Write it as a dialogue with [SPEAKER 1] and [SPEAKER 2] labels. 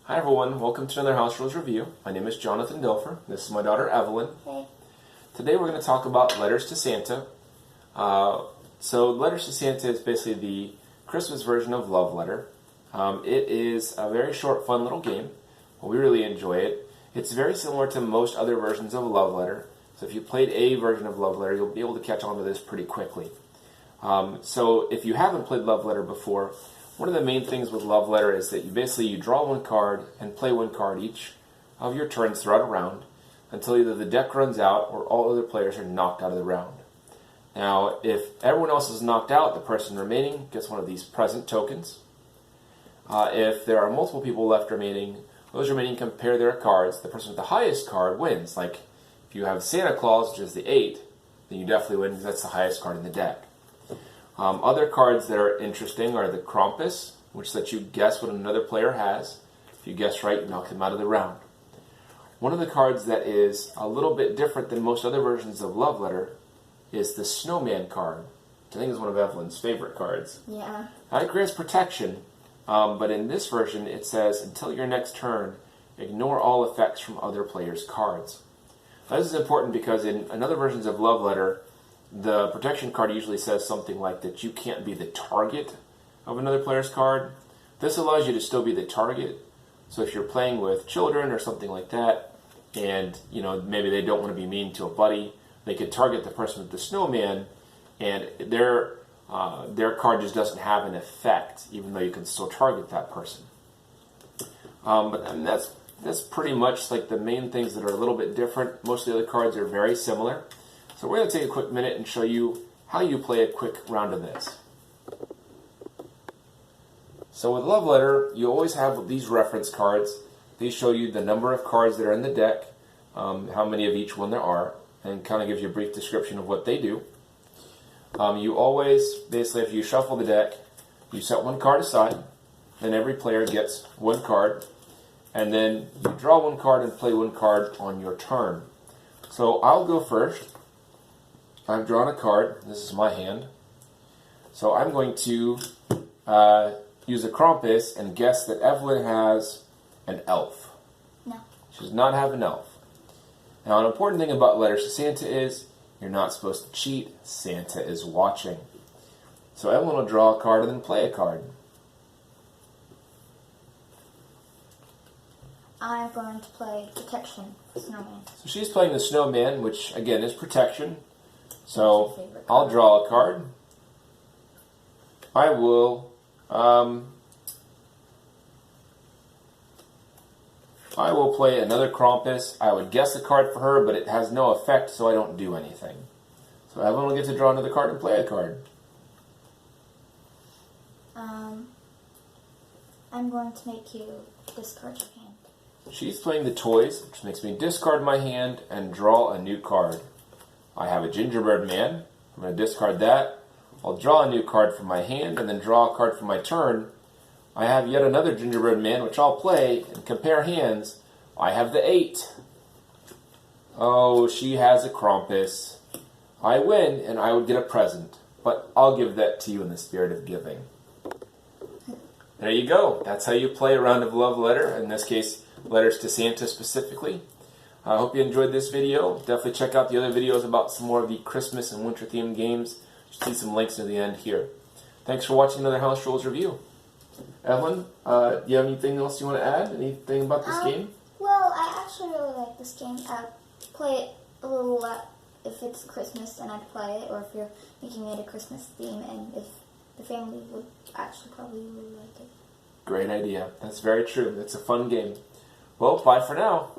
[SPEAKER 1] Hi everyone, welcome to another House Rules Review. My name is Jonathan Dilfer. This is my daughter Evelyn.
[SPEAKER 2] Hey.
[SPEAKER 1] Today we're going to talk about Letters to Santa. So Letters to Santa is basically the Christmas version of Love Letter. It is a very short, fun little game. We really enjoy it. It's very similar to most other versions of Love Letter. So if you played a version of Love Letter, you'll be able to catch on to this pretty quickly. So if you haven't played Love Letter before, one of the main things with Love Letter is that you draw one card and play one card each of your turns throughout a round until either the deck runs out or all other players are knocked out of the round. Now, if everyone else is knocked out, the person remaining gets one of these present tokens. If there are multiple people left remaining, those remaining compare their cards. The person with the highest card wins. Like, if you have Santa Claus, which is the 8, then you definitely win because that's the highest card in the deck. Other cards that are interesting are the Krampus, which lets you guess what another player has. If you guess right, you knock them out of the round. One of the cards that is a little bit different than most other versions of Love Letter is the Snowman card, which I think is one of Evelyn's favorite cards.
[SPEAKER 2] Yeah.
[SPEAKER 1] It grants protection, but in this version it says, until your next turn, ignore all effects from other players' cards. Now, this is important because in other versions of Love Letter, the protection card usually says something like that you can't be the target of another player's card. This allows you to still be the target. So if you're playing with children or something like that, and maybe they don't want to be mean to a buddy, they could target the person with the snowman, and their card just doesn't have an effect, even though you can still target that person. But that's pretty much like the main things that are a little bit different. Most of the other cards are very similar. So we're going to take a quick minute and show you how you play a quick round of this. So with Love Letter, you always have these reference cards. These show you the number of cards that are in the deck, how many of each one there are, and kind of gives you a brief description of what they do. You always, basically, if you shuffle the deck, you set one card aside, then every player gets one card, and then you draw one card and play one card on your turn. So I'll go first. I've drawn a card. This is my hand. So I'm going to use a Krampus and guess that Evelyn has an elf.
[SPEAKER 2] No.
[SPEAKER 1] She does not have an elf. Now, an important thing about Letters to Santa is you're not supposed to cheat. Santa is watching. So Evelyn will draw a card and then play a card.
[SPEAKER 2] I'm going to play Protection, Snowman.
[SPEAKER 1] So she's playing the Snowman, which again is protection. So I'll draw a card. I will play another Krampus. I would guess a card for her, but it has no effect, so I don't do anything. So Evelyn will get to draw another card and play a card.
[SPEAKER 2] I'm going to make you discard your hand.
[SPEAKER 1] She's playing the Toys, which makes me discard my hand and draw a new card. I have a Gingerbread Man. I'm going to discard that. I'll draw a new card from my hand and then draw a card for my turn. I have yet another Gingerbread Man, which I'll play and compare hands. I have the 8. Oh, she has a Krampus. I win, and I would get a present. But I'll give that to you in the spirit of giving. There you go. That's how you play a round of Love Letter. In this case, Letters to Santa specifically. I hope you enjoyed this video. Definitely check out the other videos about some more of the Christmas and winter themed games. You'll see some links near the end here. Thanks for watching another House Rules Review. Evelyn, do you have anything else you want to add? Anything about this game?
[SPEAKER 2] Well, I actually really like this game. I'd play it a little lot if it's Christmas, and I'd play it, or if you're making it a Christmas theme, and if the family would actually probably really like it.
[SPEAKER 1] Great idea. That's very true. It's a fun game. Well, bye for now.